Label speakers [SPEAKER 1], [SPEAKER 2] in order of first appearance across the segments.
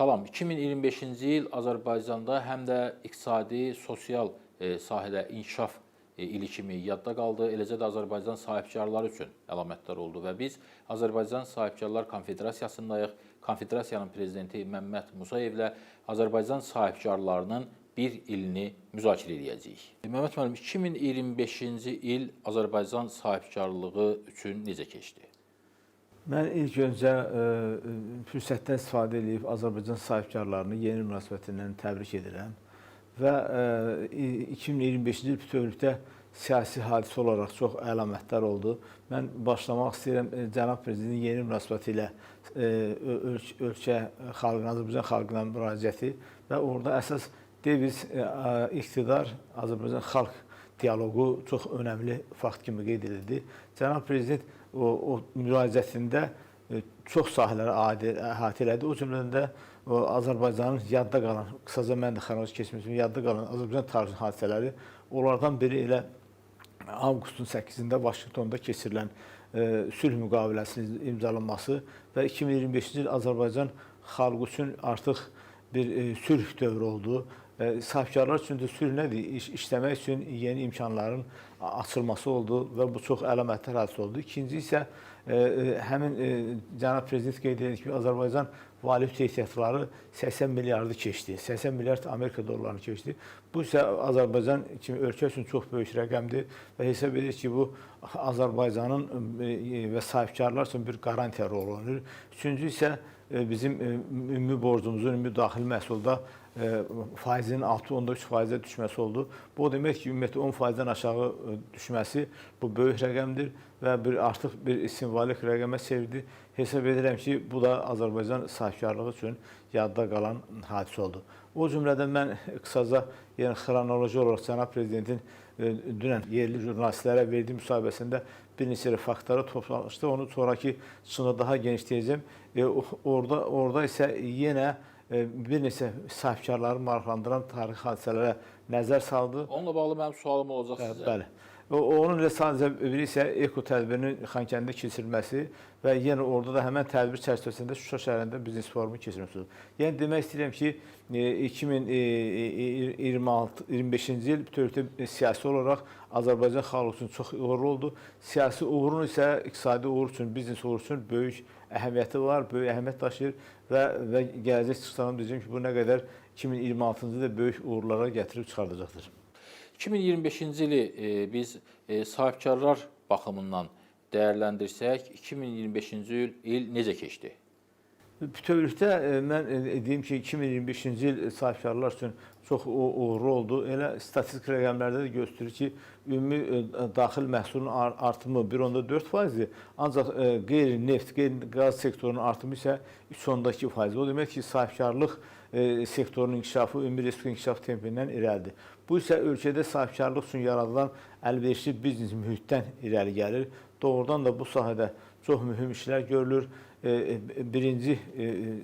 [SPEAKER 1] Salam. 2025-ci il Azərbaycanda həm də iqtisadi, sosial sahədə inkişaf ili kimi yadda qaldı. Eləcə də Azərbaycan sahibkarları üçün əlamətdar oldu və biz Azərbaycan Sahibkarlar Konfederasiyasındayıq. Konfederasiyanın prezidenti Məmməd Musayevlə Azərbaycan sahibkarlarının bir ilini müzakirə edəcəyik. Məmməd müəllim, 2025-ci il Azərbaycan sahibkarlığı üçün necə keçdi?
[SPEAKER 2] Mən ilk öncə fürsətdən istifadə edib Azərbaycan sahibkarlarını yeni münasibətindən təbrik edirəm və 2025-ci il bütövlükdə siyasi hadisə olaraq çox əlamətdar oldu. Mən başlamaq istəyirəm Cənab Prezidentin yeni münasibəti ilə ölkə xalqına, Azərbaycan xalqına müraciəti və orada əsas deviz iqtidar, Azərbaycan xalq dialoqu çox önəmli fakt kimi qeyd edildi. Cənab Prezident o müraciətində çox sahələri əhatə elədi. O cümlədən də Azərbaycanın yadda qalan, qısaca mən də xronoloji keçmişim, yadda qalan Azərbaycan tarixi hadisələri, onlardan biri elə avqustun 8-də Vaşinqtonda keçirilən sülh müqaviləsinin imzalanması və 2025-ci il Azərbaycan xalqı üçün artıq bir sülh dövrü oldu. Sahibkarlar üçün də sülh nədir? İşləmək üçün yeni imkanların açılması oldu və bu çox əlamətli hadisə oldu. İkinci isə həmin Cənab Prezident qeyd edir ki, Azərbaycan valyuta ehtiyatları 80 milyardı keçdi. 80 milyard Amerika dollarını keçdi. Bu isə Azərbaycan kimi ölkə üçün çox böyük rəqəmdir və hesab edir ki, bu Azərbaycanın və sahibkarlar üçün bir qarantiya rolu oynayır. Üçüncü isə bizim ümumi borcumuzun ümumi daxili məhsulda faizinin 6.3%-ə düşməsi oldu. Bu demək ki, ümumiyyətlə 10%-dən aşağı düşməsi bu böyük rəqəmdir və artıq bir simvolik rəqəmə çevirdi. Hesab edirəm ki, bu da Azərbaycan sahibkarlığı üçün yadda qalan hadisə oldu. O cümlədən mən qısaca, yəni xronoloji olaraq Cənab Prezidentin dünən yerli jurnalistlərə verdiyi müsahibəsində bir neçə faktları toplamışdı. Onu sonraki çıxışda daha genişləyəcəm. Orada isə yenə bir neçə sahibkarları maraqlandıran tarixi hadisələrə nəzər saldı.
[SPEAKER 1] Onunla bağlı mənim sualım olacaq sizə.
[SPEAKER 2] Bəli. Onun ilə sadəcə biri isə eko tədbirinin Xankəndidə keçirilməsi və yenə orada da həmən tədbir çərçivəsində Şuşa şəhərində biznes forumu keçirilməsi. Yəni demək istəyirəm ki, 2025-ci il bütövlükdə siyasi olaraq Azərbaycan xalqı üçün çox uğurlu oldu. Siyasi uğurun isə iqtisadi uğur üçün, biznes uğur üçün böyük əhəmiyyəti var, böyük əhəmiyyət daşıyır və gələcək çıxışlarım deyəcəm ki, bu nə qədər 2026-cı ildə böyük uğurlara gətirib çıxardacaqdır.
[SPEAKER 1] 2025-ci ili biz sahibkarlar baxımından dəyərləndirsək, 2025-ci il necə keçdi?
[SPEAKER 2] Bütövlükdə mən deyim ki, 2025-ci il sahibkarlar üçün çox uğurlu oldu. Elə statistik rəqəmlərdə də göstərir ki, ümumi daxil məhsulun artımı 1.4%-dir. Ancaq qeyri-neft, qeyri-qaz sektorunun artımı isə 3.2%. O demək ki, sahibkarlıq sektorunun inkişafı ümumi respublika inkişaf tempindən irəlidir. Bu isə ölkədə sahibkarlıq üçün yaradılan əlverişli biznes mühitdən irəli gəlir. Doğrudan da bu sahədə çox mühüm işlər görülür. Birinci,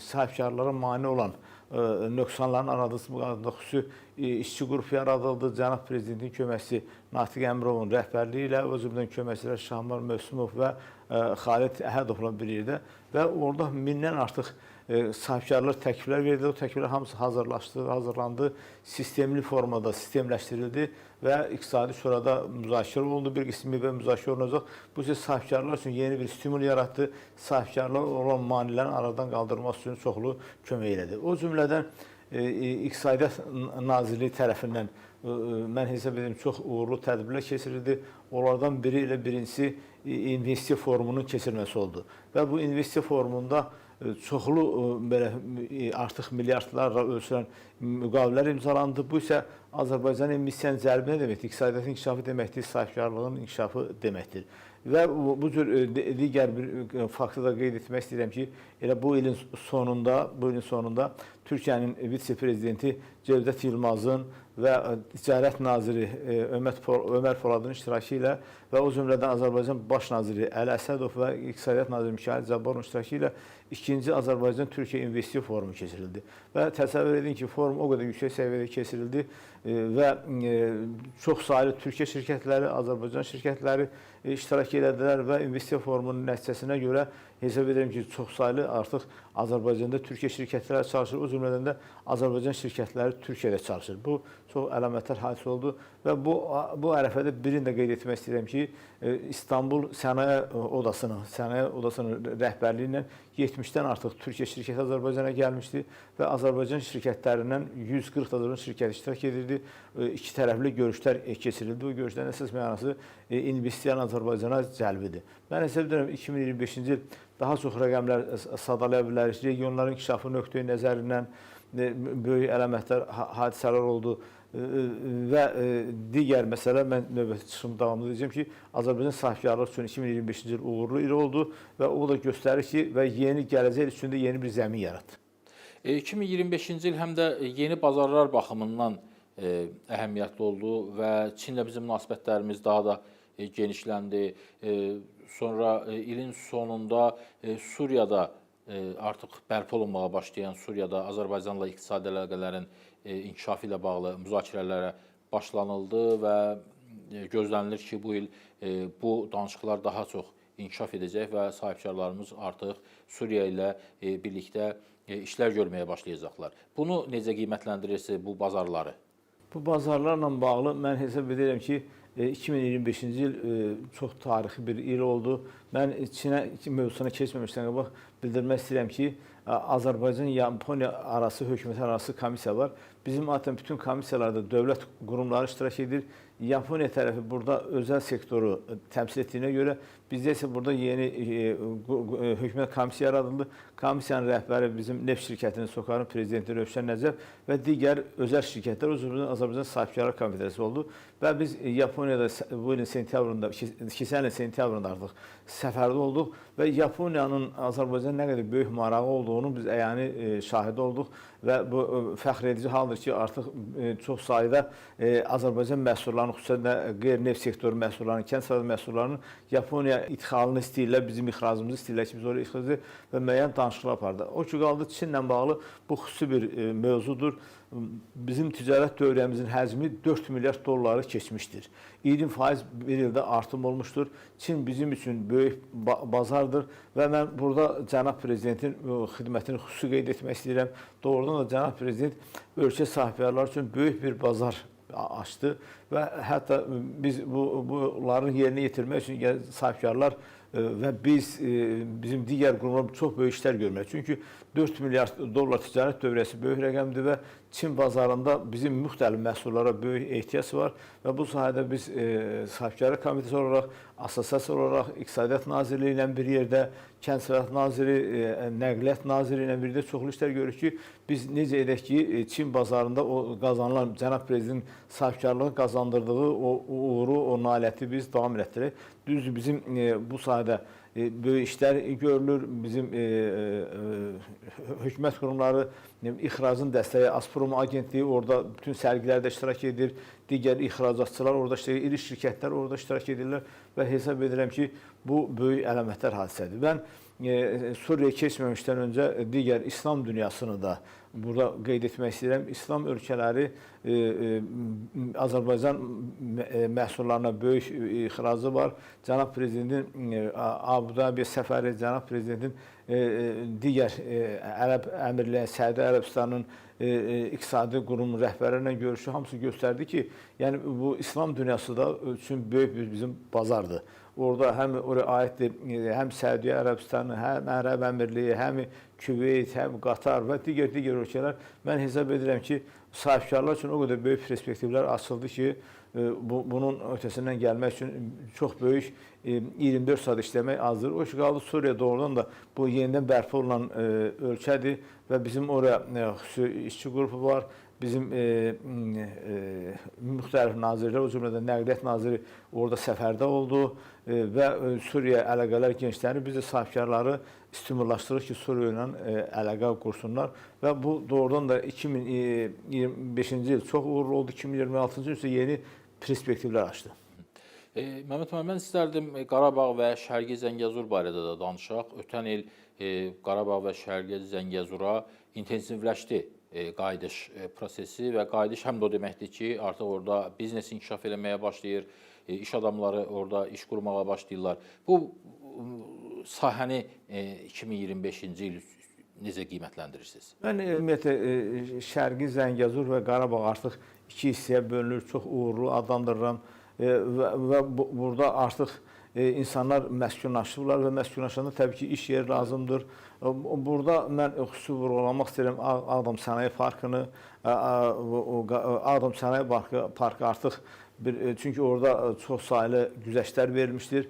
[SPEAKER 2] sahibkarlara mane olan nöqsanların aradılmasında xüsusi işçi qrupu yaradıldı. Cənab Prezidentin köməkçisi Natiq Əmirovun rəhbərliyi ilə, o cümlədən köməkçilər Şahmar Mövsümov və Xalid Əhədovla bir yerdə və orada mindən artıq sahibkarlar təkliflər verdi. O təkliflər hamısı hazırlandı, sistemli formada sistemləşdirildi və iqtisadi şurada müzakirə olundu. Bir qismi və müzakirə olunacaq. Bu isə sahibkarlar üçün yeni bir stimul yaratdı. Sahibkarlar olan manilərin aradan qaldırılması üçün çoxlu kömək elədi. O cümlədən İqtisadiyyat Nazirliyi tərəfindən mən hesab edirəm çox uğurlu tədbirlər keçirildi. Onlardan biri ilə birincisi investisiya forumunun keçirilməsi oldu. Və bu investisiya forumunda çoxlu belə artıq milyardlarla ölçülən müqavilələr imzalandı. Bu isə Azərbaycan investisiyanın cəlbi nə deməkdir? İqtisadiyyatın inkişafı deməkdir, sahibkarlığın inkişafı deməkdir. Və bu cür digər bir faktı da qeyd etmək istəyirəm ki, elə bu ilin sonunda Türkiyənin vitse-prezidenti Cevdət Yılmazın və Ticarət naziri Ömər Poladın iştirakı ilə və o cümlədən Azərbaycan Baş naziri Əli Əsədov və İqtisadiyyat naziri Mikayıl Cabbarovun iştirakı ilə ikinci Azərbaycan-Türkiyə investisiya forumu keçirildi. Və təsəvvür edin ki, forum o qədər yüksək səviyyədə keçirildi və çox saylı Türkiyə şirkətləri, Azərbaycan şirkətləri iştirak elədilər və investisiya forumunun nəticəsinə görə hesab edirəm ki, çox saylı artıq Azərbaycanda Türkiyə şirkətləri çalışır, o cümlədən də Azərbaycan şirkətləri Türkiyədə çalışır. Bu çox əlamətdar hadisə oldu və bu ərəfədə birini də qeyd etmək istəyirəm ki, İstanbul Sənaye Odasının rəhbərliyi ilə 70-dən artıq Türkiyə şirkəti Azərbaycana gəlmişdi və Azərbaycan şirkətlərindən 140 Azərbaycan şirkəti iştirak edirdi. İki tərəfli görüşlər keçirildi. Bu görüşlərin əsas mənası investisiyanın Azərbaycana cəlbidir. Mən hesab edirəm 2025-ci il daha çox rəqəmlər sadalaya bilərik. Regionların inkişafı nöqteyi nəzərindən böyük əlamətdar hadisələr oldu və digər məsələ, mən növbəti çıxışımı davamlı deyəcəm ki, Azərbaycan sahibkarlığı üçün 2025-ci il uğurlu il oldu və o da göstərir ki, və yeni gələcək üçün də yeni bir zəmin yaratdı.
[SPEAKER 1] 2025-ci il həm də yeni bazarlar baxımından əhəmiyyətli oldu və Çinlə bizim münasibətlərimiz daha da genişləndi. Sonra ilin sonunda Suriyada artıq bərpa olunmağa başlayan Suriyada Azərbaycanla iqtisadi əlaqələrin inkişafı ilə bağlı müzakirələrə başlanıldı və gözlənilir ki, bu il bu danışıqlar daha çox inkişaf edəcək və sahibkarlarımız artıq Suriya ilə birlikdə işlər görməyə başlayacaqlar. Bunu necə qiymətləndirirsiniz, bu bazarları?
[SPEAKER 2] Bu bazarlarla bağlı mən hesab edirəm ki, 2025-ci il çox tarixi bir il oldu. Mən Çinə mövzusuna keçməmişdən qabaq bildirmək istəyirəm ki, Azərbaycan-Yaponiya arası, hökumət arası komissiya var. Bizim adətən bütün komissiyalarda dövlət qurumları iştirak edir. Yaponiya tərəfi burada özəl sektoru təmsil etdiyinə görə bizdə isə burada yeni hökumət komissiya yaradıldı. Komissiyanın rəhbəri bizim neft şirkətinin SOCAR-ın prezidenti Rövşən Nəcəf və digər özəl şirkətlər, o cümlədən Azərbaycan Sahibkarlar Komitəsi oldu və biz Yaponiyada bu ilin sentyabrında, keçən ilin sentyabrında artıq səfərdə olduq və Yaponiyanın Azərbaycan nə qədər böyük marağı olduğunu biz əyani şahidi olduq və bu fəxr edici haldır ki, artıq çox sayda Azərbaycan məhsullarının, xüsusən də qeyri-neft sektoru məhsullarının, kənd sərvəti məhsullarının Yaponiya ixalını istəyirlər, bizim ixracımızı istəyirlər ki, biz oraya ixrac edək və müəyyən danışıqlar apardı. O ki, qaldı Çinlə bağlı bu xüsusi bir mövzudur. Bizim ticarət dövriyyəmizin həcmi 4 milyard dolları keçmişdir. 20% bir ildə artım olmuşdur. Çin bizim üçün böyük bazardır və mən burada cənab prezidentin xidmətini xüsusi qeyd etmək istəyirəm. Doğrudan da cənab prezident ölkə sahibkarları üçün böyük bir bazar açdı və hətta biz bunların yerinə yetirmək üçün sahibkarlar və bizim digər qurumlar çox böyük işlər görməliyik. Çünki 4 milyard dollar ticarət dövriyyəsi böyük rəqəmdir və Çin bazarında bizim müxtəlif məhsullara böyük ehtiyac var və bu sahədə biz Sahibkarlar Komitəsi olaraq, assosiasiya olaraq İqtisadiyyat Nazirliyi ilə bir yerdə, Kənd Sərvət Naziri, Nəqliyyat Naziri ilə birlikdə çoxlu işlər görürük ki, biz necə edək ki, Çin bazarında o qazanılan, cənab prezidentin sahibkarlığı qazandırdığı o uğuru, o nailiyyəti biz davam etdirək. Düzdür, bizim bu sahədə böyük işlər görülür. Bizim hökumət qurumları ixracın dəstəyi, Azprom agentliyi orada bütün sərgilərdə iştirak edir. Digər ixracatçılar orada iştirak edir, iri şirkətlər orada iştirak edirlər və hesab edirəm ki, bu böyük əlamətdar hadisədir. Mən Suriyaya keçməmişdən öncə digər İslam dünyasını da burada qeyd etmək istəyirəm. İslam ölkələri Azərbaycan məhsullarına böyük ixracı var. Cənab prezidentin Abu Dhabiyə səfəri, cənab prezidentin digər Ərəb Əmirliyi, Səudi Ərəbistanının iqtisadi qurum rəhbərlərlə görüşü hamısı göstərdi ki, yəni bu İslam dünyası da üçün böyük bir bizim bazardır. Orada həm oraya aiddir, həm Səudiyyə Ərəbistanı, həm Ərəb Əmirliyi, həm Küveyt, həm Qatar və digər ölkələr. Mən hesab edirəm ki, sahibkarlar üçün o qədər böyük perspektivlər açıldı ki, bunun ötəsindən gəlmək üçün çox böyük 24 saat işləmək azdır. O ki, qaldı Suriya doğrudan da bu yenidən bərpa olunan ölkədir və bizim oraya xüsusi işçi qrupu var bizim müxtəlif nazirlər, o cümlədən Nəqliyyat naziri orada səfərdə oldu və Suriya əlaqələr gençləri biz də sahibkarları stimullaşdırır ki, Suriya ilə əlaqə qursunlar və bu doğrudan da 2025-ci il çox uğurlu oldu, 2026-cı il isə yeni perspektivlər açdı.
[SPEAKER 1] Məmməd müəllim, mən istərdim Qarabağ və Şərqi Zəngəzur barədə də danışaq. Ötən il Qarabağ və Şərqi Zəngəzura intensivləşdi qayıdış prosesi və qayıdış həm də o deməkdir ki, artıq orada biznes inkişaf eləməyə başlayır, iş adamları orada iş qurmağa başlayırlar. Bu sahəni 2025-ci il necə qiymətləndirirsiniz?
[SPEAKER 2] Mən ümumiyyətlə Şərqi Zəngəzur və Qarabağ artıq iki hissəyə bölünür, çox uğurlu adlandırıram və burada artıq insanlar məskunlaşırlar və məskunlaşanda təbii ki, iş yeri lazımdır. Burada mən xüsusi vurğulamaq istəyirəm Ağdam Sənaye Parkını. Ağdam Sənaye Parkı artıq çünki orada çox saylı güzəştlər verilmişdir.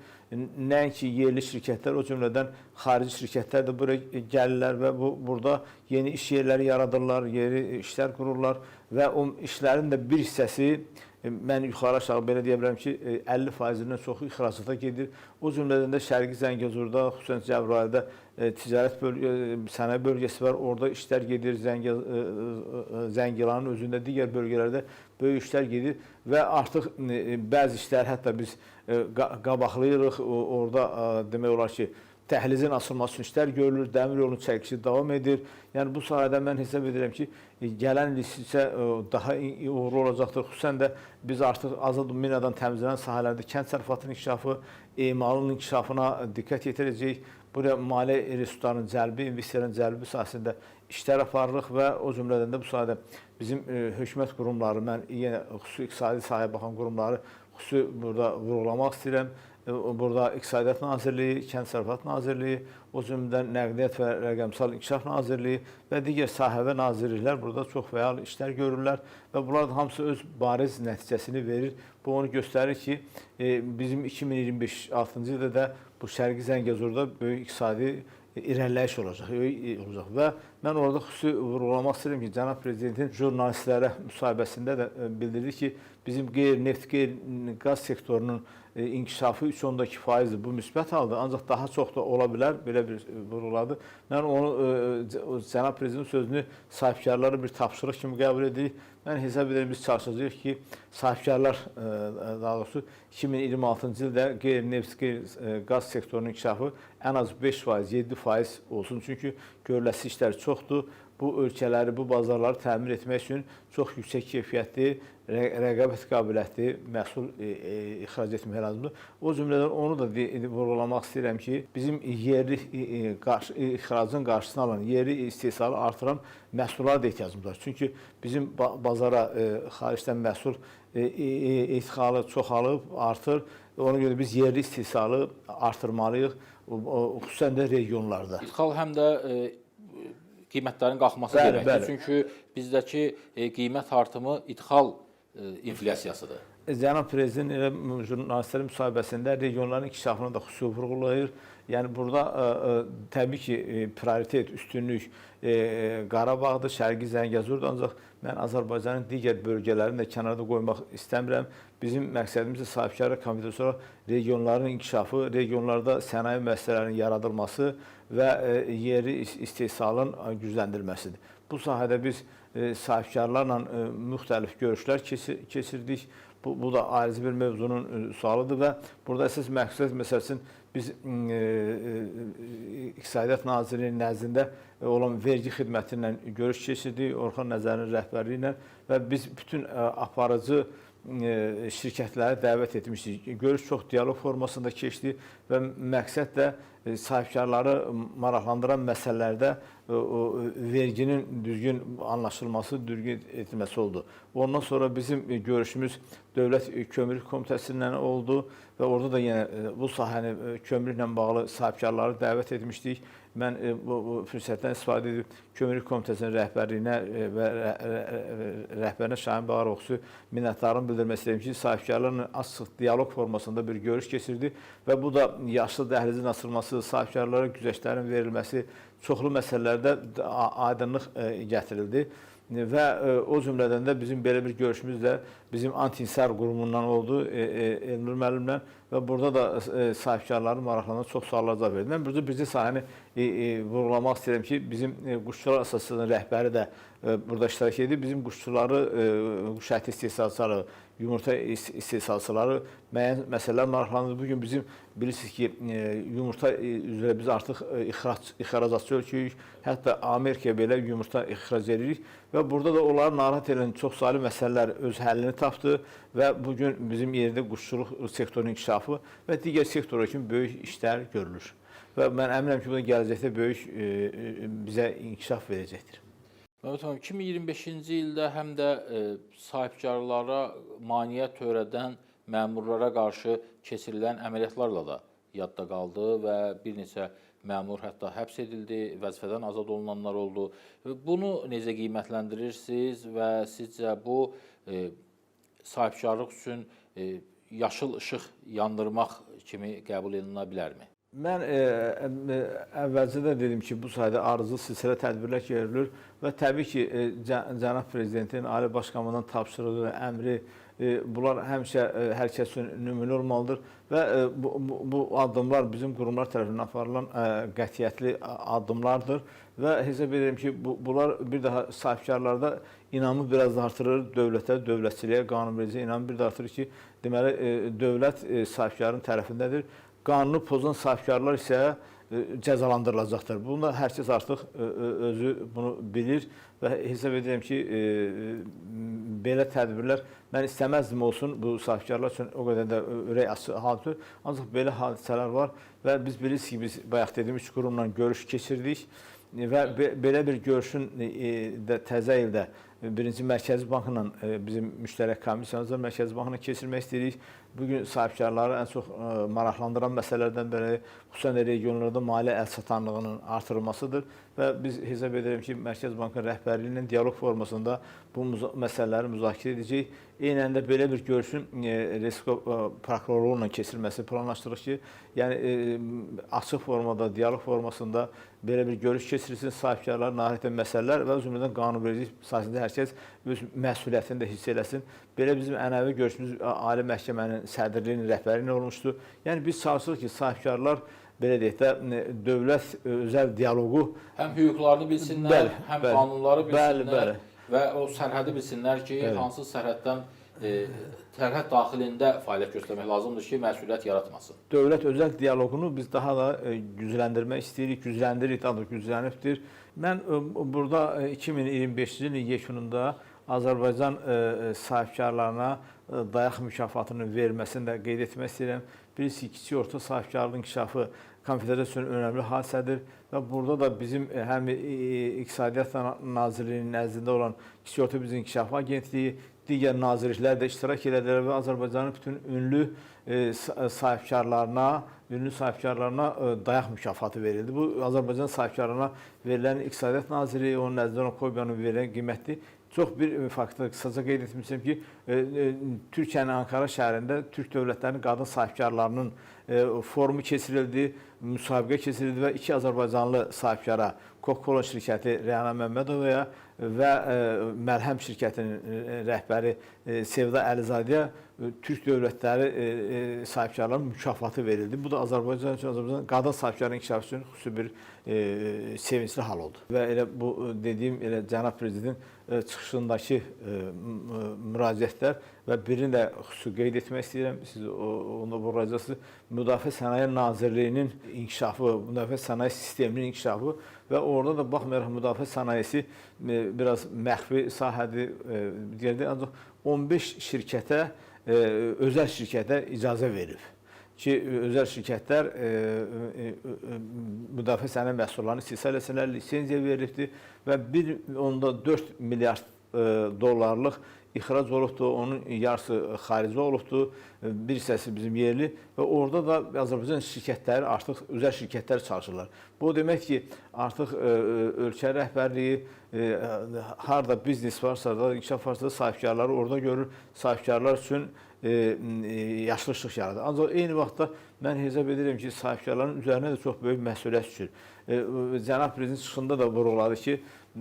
[SPEAKER 2] Nəinki yerli şirkətlər, o cümlədən xarici şirkətlər də buraya gəlirlər və burada yeni iş yerləri yaradırlar, yeni işlər qururlar və o işlərin də bir hissəsi mən yuxarı aşağı belə deyə bilərəm ki, 50%-dən çoxu ixracata gedir. O cümlədən də Şərqi Zəngəzurda, xüsusən Cəbrayılda ticarət sənaye bölgəsi var. Orada işlər gedir, Zəngilanın özündə digər bölgələrdə böyük işlər gedir və artıq bəzi işlər hətta biz qabaqlayırıq. Orada demək olar ki, dəhlizin açılması üçün işlər görülür, dəmir yolunun çəkişi davam edir. Yəni bu sahədə mən hesab edirəm ki, gələn il isə daha uğurlu olacaqdır. Xüsusən də biz artıq azad minadan təmizlənən sahələrdə kənd təsərrüfatının inkişafı, emalın inkişafına diqqət yetirəcəyik. Buraya maliyyə resurslarının cəlbi, investisiyanın cəlbi sahəsində işlər aparırıq və o cümlədən də bu sahədə bizim hökumət qurumları, mən yenə xüsusi iqtisadi sahəyə baxan qurumları xüsusi burada vurğulamaq istəyirəm. Burada İqtisadiyyat Nazirliyi, Kənd Təsərrüfatı Nazirliyi, o cümlədən Nəqliyyat və Rəqəmsal İnkişaf Nazirliyi və digər sahəvi nazirliklər burada çox fəal işlər görürlər və bunlar da hamısı öz bariz nəticəsini verir. Bu onu göstərir ki, bizim 2025-6-cı ildə də bu Şərqi Zəngəzurda böyük iqtisadi irəliləyiş olacaq və mən orada xüsusi vurğulamaq istəyirəm ki, Cənab Prezidentin jurnalistlərə müsahibəsində də bildirdi ki, bizim qeyri-neft, qeyri-qaz sektorunun inkişafı 3,2%-dir. Bu müsbət haldır, ancaq daha çox da ola bilər, belə bir vurğuladı. Mən onu, Cənab Prezidentin sözünü sahibkarlara bir tapşırıq kimi qəbul edirik. Mən hesab edirəm, biz çalışacağıq ki, sahibkarlar, daha doğrusu 2026-cı ildə qeyri-neft, qaz sektorunun inkişafı ən az 5%, 7% olsun. Çünki görüləsi işlər çoxdur. Bu ölkələri, bu bazarları təmin etmək üçün çox yüksək keyfiyyətli, rəqabət qabiliyyətli məhsul ixrac etmək lazımdır. O cümlədən onu da vurğulamaq istəyirəm ki, bizim yerli ixracın qarşısını alan, yerli istehsalı artıran məhsullara da ehtiyacımız var. Çünki bizim bazara xaricdən məhsul ixalı çoxalıb, artır. Ona görə biz yerli istehsalı artırmalıyıq, xüsusən də regionlarda.
[SPEAKER 1] İdxal həm də qiymətlərin qalxması deməkdir. Çünki bizdəki qiymət artımı idxal inflyasiyasıdır.
[SPEAKER 2] Cənab Prezident elə jurnalistlərin müsahibəsində regionların inkişafını da xüsusi vurğulayır. Yəni burada təbii ki, prioritet, üstünlük Qarabağdır, Şərqi Zəngəzurdur. Ancaq mən Azərbaycanın digər bölgələrini də kənarda qoymaq istəmirəm. Bizim məqsədimiz də sahibkarlıq komitəsi olaraq regionların inkişafı, regionlarda sənaye müəssisələrinin yaradılması və yerli istehsalın gücləndirilməsidir. Bu sahədə biz sahibkarlarla müxtəlif görüşlər keçirdik. Bu da ayrıca bir mövzunun sualıdır və burada əsas məqsəd məsəl üçün biz İqtisadiyyat Nazirliyinin nəzdində olan vergi xidməti ilə görüş keçirdik, Orxan Nəzərinin rəhbərliyi ilə və biz bütün aparıcı şirkətləri dəvət etmişdik. Görüş çox dialoq formasında keçdi və məqsəd də sahibkarları maraqlandıran məsələlərdə verginin düzgün anlaşılması, düzgün edilməsi oldu. Ondan sonra bizim görüşümüz Dövlət Kömürlük Komitəsindən oldu və orada da yenə bu sahəni kömürlüklə bağlı sahibkarları dəvət etmişdik. Mən bu fürsətdən istifadə edib Kömürlük Komitəsinin rəhbərliyinə və rəhbərinə Şahin Bağırov xüsusi minnətdarlığımı bildirmək istəyirəm ki, sahibkarlarla açıq dialoq formasında bir görüş keçirdi və bu da yaşlı dəhlizin açılması, sahibkarlara güzəştlərin verilməsi, çoxlu məsələlərdə aydınlıq gətirildi və o cümlədən də bizim belə bir görüşümüz də bizim Anti-İnsar qurumundan oldu, Elnur müəllimlə və burada da sahibkarların maraqlanan çox suallar cavab verdi. Mən burada bircə sahəni vurğulamaq istəyirəm ki, bizim Quşçular Assosiasiyasının rəhbəri də burada iştirak edir. Bizim quşçuları, quş əti istehsalçıları, yumurta istehsalçıları müəyyən məsələlər maraqlanır. Bugün bizim bilirsiniz ki, yumurta üzrə biz artıq ixracatçı ölkəyik. Hətta Amerikaya belə yumurta ixrac edirik və burada da onların narahat edən çoxsaylı məsələlər öz həllini tapdı və bugün bizim yerdə quşçuluq sektorunun inkişafı və digər sektorlar kimi böyük işlər görülür. Və mən əminəm ki, bu da gələcəkdə böyük bizə inkişaf verəcəkdir.
[SPEAKER 1] Mehmet hanım, 2025-ci ildə həm də sahibkarlara maneə törədən məmurlara qarşı keçirilən əməliyyatlarla da yadda qaldı və bir neçə məmur hətta həbs edildi, vəzifədən azad olunanlar oldu. Bunu necə qiymətləndirirsiniz və sizcə bu sahibkarlıq üçün yaşıl işıq yandırmaq kimi qəbul edilə bilərmi?
[SPEAKER 2] Mən əvvəlcə də dedim ki, bu sayədə ardıcıl silsilə tədbirlər görülür və təbii ki, Cənab Prezidentin, Ali Başkomandanın tapşırığı, əmri, bunlar həmişə hər kəs üçün nümunə olmalıdır və bu addımlar bizim qurumlar tərəfindən aparılan qətiyyətli addımlardır və hesab edirəm ki, bunlar bir daha sahibkarlarda inamı biraz da artırır, dövlətə, dövlətçiliyə, qanunvericiliyə inamı bir də artırır ki, deməli, dövlət sahibkarın tərəfindədir. Qanunu pozan sahibkarlar isə cəzalandırılacaqdır. Bunda hər kəs artıq özü bunu bilir və hesab edirəm ki, belə tədbirlər mən istəməzdim olsun bu sahibkarlar üçün o qədər də ürək açıq hadisədir. Ancaq belə hadisələr var və biz bilirsiniz ki, biz bayaq dediyim 3 qurumla görüş keçirdik və belə bir görüşün də təzə ildə birinci Mərkəzi Bankla bizim müştərək komissiyamızda Mərkəzi Bankla keçirmək istəyirik. Bugün sahibkarları ən çox maraqlandıran məsələlərdən biri xüsusən regionlarda maliyyə əlçatanlığının artırılmasıdır və biz hesab edirəm ki, Mərkəzi Bankın rəhbərliyi ilə dialoq formasında bu məsələləri müzakirə edəcək. Eynən də belə bir görüşün Respublika prokurorluğu ilə keçirilməsi planlaşdırılır ki, yəni açıq formada, dialoq formasında belə bir görüş keçirilsin, sahibkarlar narahat edən məsələlər və o cümlədən qanunvericilik sahəsində hər kəs öz məsuliyyətini də hiss eləsin. Belə bizim ənəvi görüşümüz Ali Məhkəmənin sədrliyinin rəhbəri ilə olmuşdu. Yəni biz çalışırıq ki, sahibkarlar belə deyək də dövlət özəl dialoqu
[SPEAKER 1] həm hüquqlarını bilsinlər, həm qanunları bilsinlər və o sərhədi bilsinlər ki, hansı sərhəddən sərhəd daxilində fəaliyyət göstərmək lazımdır ki, məsuliyyət yaratmasın.
[SPEAKER 2] Dövlət özəl dialoqunu biz daha da gücləndirmək istəyirik, gücləndiririk, daha da güclənibdir. Mən burada 2025-ci ilin yekununda Azərbaycan sahibkarlarına dayaq mükafatının verilməsini də qeyd etmək istəyirəm. Bilirsiniz, kiçik orta sahibkarlığın inkişafı konfederasiyanın önəmli hadisədir və burada da bizim həm İqtisadiyyat Nazirliyinin nəzdində olan Kiçik Orta Biznes İnkişafı Agentliyi, digər nazirliklər də iştirak edədilər və Azərbaycanın bütün ünlü sahibkarlarına dayaq mükafatı verildi. Bu, Azərbaycan sahibkarlarına verilən İqtisadiyyat Naziri, onun nəzdində olan Kobiyanın verilən qiymətli. Çox bir faktı qısaca qeyd etmişəm ki, Türkiyənin Ankara şəhərində Türk dövlətlərinin qadın sahibkarlarının forumu keçirildi, müsabiqə keçirildi və 2 Azərbaycanlı sahibkara, Coca-Cola şirkəti Rəna Məmmədovaya və Məlhəm şirkətinin rəhbəri Sevda Əlizadəyə Türk dövlətləri sahibkarlarının mükafatı verildi. Bu da Azərbaycan üçün, Azərbaycan qadın sahibkarın inkişafı üçün xüsusi bir sevincli hal oldu. Və elə bu dediyim elə Cənab Prezident çıxışındakı müraciətlər və birini də xüsusi qeyd etmək istəyirəm. Siz onda vuracaqsınız. Müdafiə Sənaye Nazirliyinin inkişafı, müdafiə sənaye sisteminin inkişafı və orada da baxmayaraq müdafiə sənayesi biraz məxfi sahədir, ancaq 15 şirkətə, özəl şirkətə icazə verib ki, özəl şirkətlər müdafiə sənaye məhsullarını istehsal etsinlər, lisenziya verilibdir və 1.4 milyard dollarlıq ixrac olubdur, onun yarısı xarici olubdur, bir hissəsi bizim yerli və orada da Azərbaycan şirkətləri artıq özəl şirkətlər çalışırlar. Bu demək ki, artıq ölkə rəhbərliyi harda biznes varsa da, inkişaf varsa da sahibkarları orada görür, sahibkarlar üçün yaşlı işıq yaradır. Ancaq eyni vaxtda mən hesab edirəm ki, sahibkarların üzərinə də çox böyük məsuliyyət düşür. Cənab Prezident çıxışında da vurğuladı ki,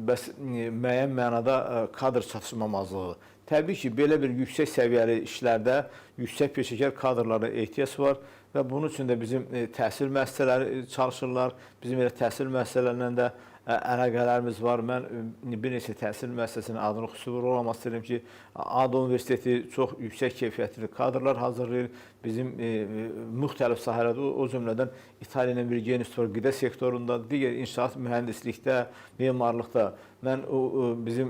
[SPEAKER 2] bəs müəyyən mənada kadr çatışmamazlığı. Təbii ki, belə bir yüksək səviyyəli işlərdə yüksək peşəkar kadrlara ehtiyac var və bunun üçün də bizim təhsil müəssisələri çalışırlar. Bizim elə təhsil müəssisələrindən də əlaqələrimiz var. Mən bir neçə təhsil müəssisəsinin adını xüsusi vurğulamaq istəyirəm ki, ADO Universiteti çox yüksək keyfiyyətli kadrlar hazırlayır. Bizim müxtəlif sahələrdə, o cümlədən İtaliya ilə birgə institut var, qida sektorunda, digər inşaat mühəndislikdə, memarlıqda. Mən bizim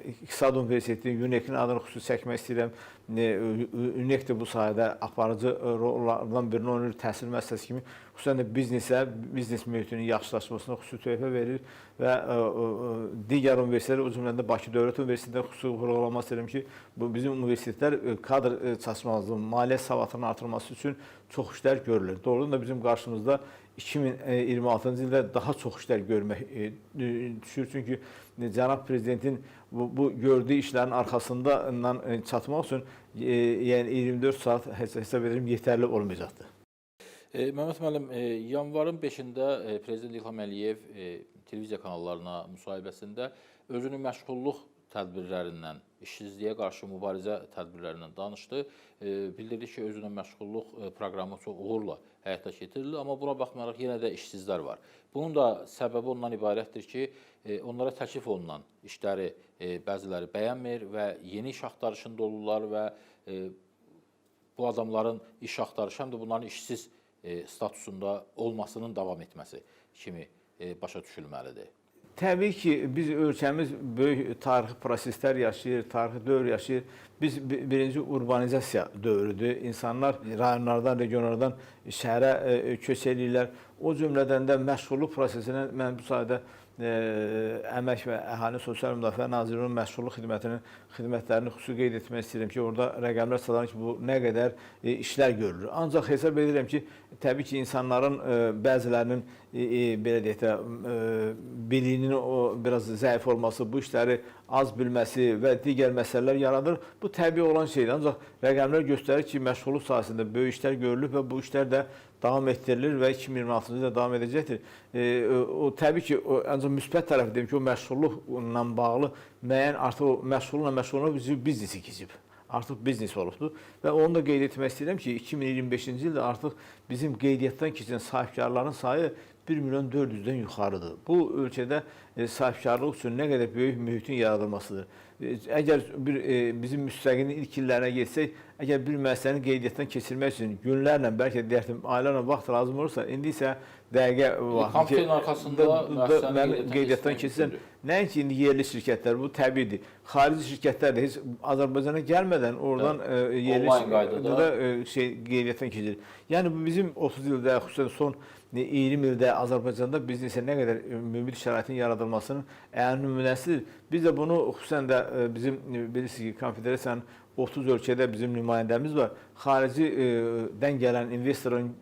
[SPEAKER 2] İqtisad Universiteti, UNEK-in adını xüsusi çəkmək istəyirəm. UNEK də bu sahədə aparıcı rollardan birini oynayır, təhsil müəssisəsi kimi. Xüsusən də biznesə, biznes mühitinin yaxşılaşmasına xüsusi töhfə verir və digər universitetlər, o cümlədən də Bakı Dövlət Universitetində xüsusi vurğulamaq istəyirəm ki, bu bizim universitetlər kadr çatışmazlığı, maliyyə savadının artırılması üçün çox işlər görülür. Doğrudan da bizim qarşımızda 2026-cı ildə daha çox işlər görmək düşür. Çünki Cənab Prezidentin bu gördüyü işlərin arxasında çatmaq üçün yəni 24 saat hesab edirəm yetərli olmayacaqdır.
[SPEAKER 1] Məhəmməd müəllim, yanvarın 5-də Prezident İlham Əliyev televiziya kanallarına müsahibəsində özünün məşğulluq tədbirlərindən, işsizliyə qarşı mübarizə tədbirlərindən danışdı. Bildirdi ki, özünün məşğulluq proqramı çox uğurla həyata keçirilir, amma buna baxmayaraq yenə də işsizlər var. Bunun da səbəbi ondan ibarətdir ki, onlara təklif olunan işləri bəziləri bəyənmir və yeni iş axtarışında olurlar və bu adamların iş axtarışı həm də bunların işsiz statusunda olmasının davam etməsi kimi başa düşülməlidir.
[SPEAKER 2] Təbii ki, biz ölkəmiz böyük tarixi proseslər yaşayır, tarixi dövr yaşayır. Biz birinci urbanizasiya dövrüdür. İnsanlar rayonlardan, regionlardan şəhərə köç eləyirlər. O cümlədən də məşğulluq prosesinə mən bu sayədə Əmək və Əhali Sosial Müdafiə Nazirliyinin məşğulluq xidmətlərini xüsusi qeyd etmək istəyirəm ki, orada rəqəmlər çalanır ki, bu nə qədər işlər görülür. Ancaq hesab edirəm ki, təbii ki, insanların bəzilərinin belə deyək də biliyinin biraz zəif olması, bu işləri az bilməsi və digər məsələlər yaradır. Bu təbii olan şeydir. Ancaq rəqəmlər göstərir ki, məşğulluq sahəsində böyük işlər görülüb və bu işlər də davam etdirilir və 2026-cı ildə davam edəcəkdir. O təbii ki, ancaq müsbət tərəfi deyim ki, o məşğulluqla bağlı müəyyən artıq o məşğulluqla biznesi keçib. Artıq biznes olubdur və onu da qeyd etmək istəyirəm ki, 2025-ci ildə artıq bizim qeydiyyatdan keçən sahibkarların sayı 1.400.000-dən yuxarıdır. Bu ölkədə sahibkarlıq üçün nə qədər böyük mühitin yaradılmasıdır. Əgər bizim müstəqilin ilk illərinə getsək, əgər bir müəssisəni qeydiyyatdan keçirmək üçün günlərlə, bəlkə deyərdim, aylarla vaxt lazım olursa, indi isə dəqiqə vaxt.
[SPEAKER 1] Kompüterin arxasında müəssisəni
[SPEAKER 2] qeydiyyatdan keçirsən, nəinki indi yerli şirkətlər, bu təbiidir. Xarici şirkətlər də heç Azərbaycana gəlmədən oradan yerli qaydada qeydiyyatdan keçirir. Yəni bu bizim 30 ildə, xüsusən son 20 ildə Azərbaycanda biznesə nə qədər mümkün şəraitin yaradılmasının ən nümunəsidir. Biz də bunu xüsusən də bizim bilirsiniz ki, konfederasiyanın 30 ölkədə bizim nümayəndəmiz var. Xaricidən gələn investorun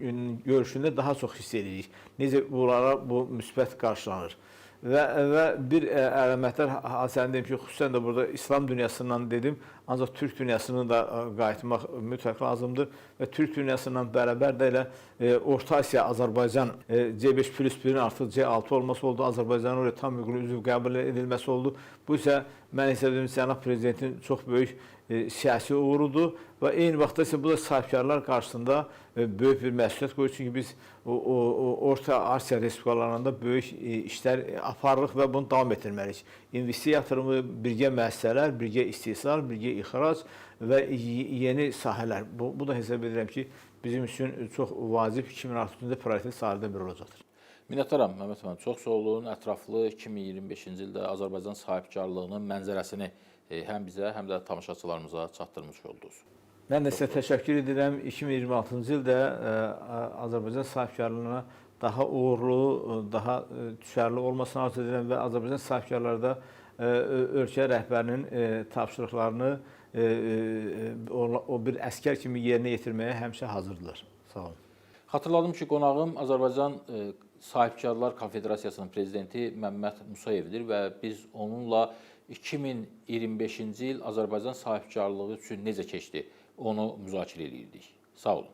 [SPEAKER 2] görüşündə daha çox hiss edirik. Necə bunlara bu müsbət qarşılanır. Və bir əlamətlər hadisəni deyim ki, xüsusən də burada İslam dünyasından dedim, ancaq Türk dünyasını da qayıtmaq mütləq lazımdır və Türk dünyasından bərabər də elə Orta Asiya, Azərbaycan C5+1-in artıq C6 olması oldu, Azərbaycanın oraya tam uyğun üzv qəbul edilməsi oldu. Bu isə mən hesab edirəm Cənab Prezidentin çox böyük siyasi uğurudur və eyni vaxtda isə bu da sahibkarlar qarşısında böyük bir məsuliyyət qoyur. Çünki biz Orta Asiya respublikalarında böyük işlər aparırıq və bunu davam etdirməliyik. İnvestisiya yatırımı, birgə müəssisələr, birgə istehsal, birgə ixrac və yeni sahələr. Bu da hesab edirəm ki, bizim üçün çox vacib 2026-cı ildə prioritet sahələrdən biri olacaqdır.
[SPEAKER 1] Minnətdaram Məhəmməd müəllim. Çox sağ olun. Ətraflı 2025-ci ildə Azərbaycan sahibkarlığının mənzərəsini həm bizə, həm də tamaşaçılarımıza çatdırmış oldunuz.
[SPEAKER 2] Mən də sizə təşəkkür edirəm. 2026-cı ildə Azərbaycan sahibkarlığına daha uğurlu, daha düşərli olmasını arzu edirəm və Azərbaycan sahibkarları da ölkə rəhbərinin tapşırıqlarını o bir əskər kimi yerinə yetirməyə həmişə hazırdılar. Sağ olun.
[SPEAKER 1] Xatırladım ki, qonağım Azərbaycan Sahibkarlar Konfederasiyasının prezidenti Məmməd Musayevdir və biz onunla 2025-ci il Azərbaycan sahibkarlığı üçün necə keçdi, onu müzakirə edirdik. Sağ olun.